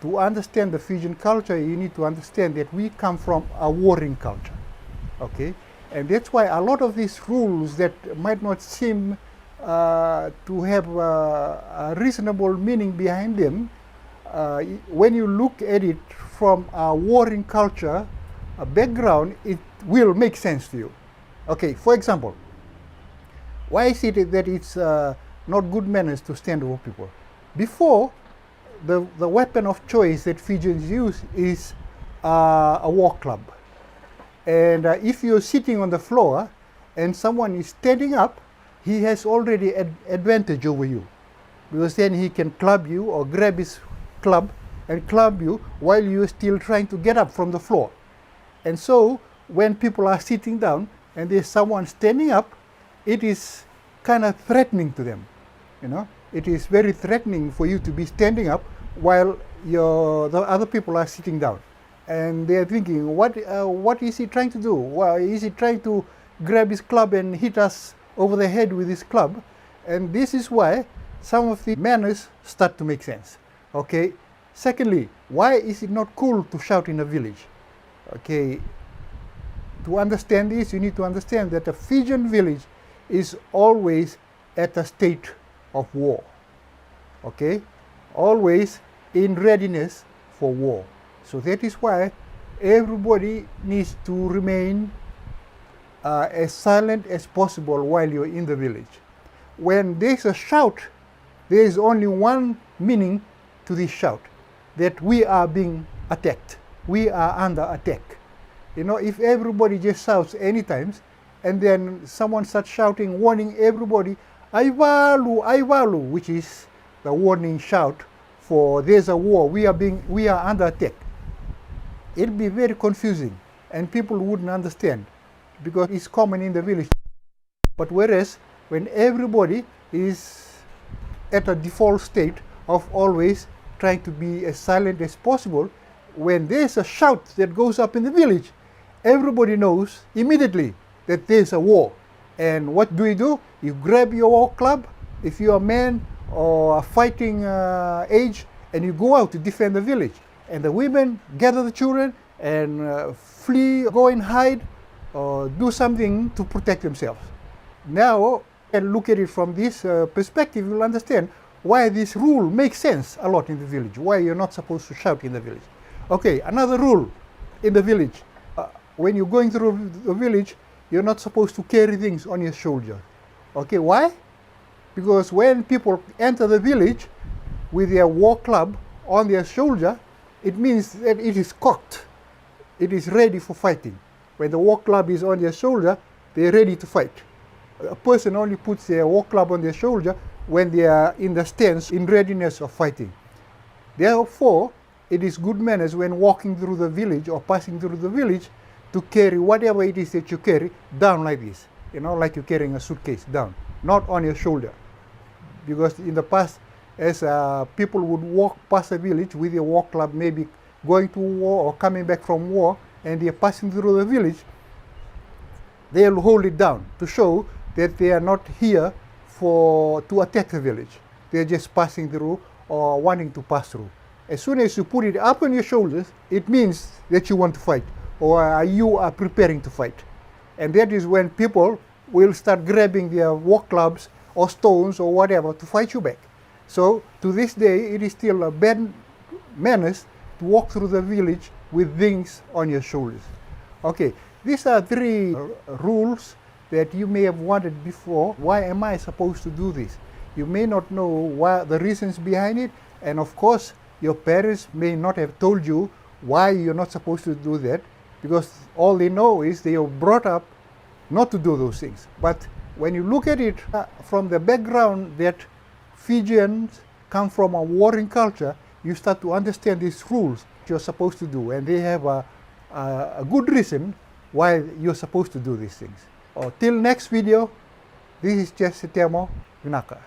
to understand the Fijian culture, you need to understand that we come from a warring culture, okay? And that's why a lot of these rules that might not seem to have a reasonable meaning behind them, when you look at it from a warring culture background, it will make sense to you. Okay, for example, why is it that it's not good manners to stand over people? Before, the weapon of choice that Fijians use is a war club. And if you're sitting on the floor and someone is standing up, he has already advantage over you, because then he can club you or grab his club and club you while you're still trying to get up from the floor. And so when people are sitting down and there's someone standing up, it is kind of threatening to them. You know, it is very threatening for you to be standing up while the other people are sitting down. And they're thinking, what is he trying to do? Well, is he trying to grab his club and hit us over the head with his club? And this is why some of the manners start to make sense. Okay. Secondly, why is it not cool to shout in a village? Okay. To understand this, you need to understand that a Fijian village is always at a state of war. Okay. Always in readiness for war. So that is why everybody needs to remain as silent as possible while you're in the village. When there's a shout, there is only one meaning to this shout, that we are being attacked. We are under attack. You know, if everybody just shouts anytime, and then someone starts shouting, warning everybody, Aivalu, Aivalu, which is the warning shout for there's a war, we are under attack. It'd be very confusing and people wouldn't understand because it's common in the village. But whereas when everybody is at a default state of always trying to be as silent as possible, when there's a shout that goes up in the village, everybody knows immediately that there's a war. And what do? You grab your war club, if you're a man or a fighting age, and you go out to defend the village. And the women gather the children and flee, go and hide, or do something to protect themselves. Now, and look at it from this perspective, you'll understand why this rule makes sense a lot in the village, why you're not supposed to shout in the village. Okay, another rule in the village. When you're going through the village, you're not supposed to carry things on your shoulder. Okay, why? Because when people enter the village with their war club on their shoulder, it means that it is cocked. It is ready for fighting. When the war club is on their shoulder, they're ready to fight. A person only puts their war club on their shoulder when they are in the stance, in readiness of fighting. Therefore, it is good manners when walking through the village or passing through the village to carry whatever it is that you carry down like this. You know, like you're carrying a suitcase down, not on your shoulder. Because in the past, as people would walk past a village with their war club, maybe going to war or coming back from war, and they're passing through the village, they'll hold it down to show that they are not here to attack the village. They're just passing through or wanting to pass through. As soon as you put it up on your shoulders, it means that you want to fight or you are preparing to fight. And that is when people will start grabbing their war clubs or stones or whatever to fight you back. So to this day, it is still a bad manners to walk through the village with things on your shoulders. Okay, these are three rules that you may have wondered before. Why am I supposed to do this? You may not know why, the reasons behind it, and of course, your parents may not have told you why you're not supposed to do that, because all they know is they were brought up not to do those things. But when you look at it from the background that Fijians come from a warring culture, you start to understand these rules you're supposed to do, and they have a good reason why you're supposed to do these things. Till next video, this is Jesse Temo Vinaka.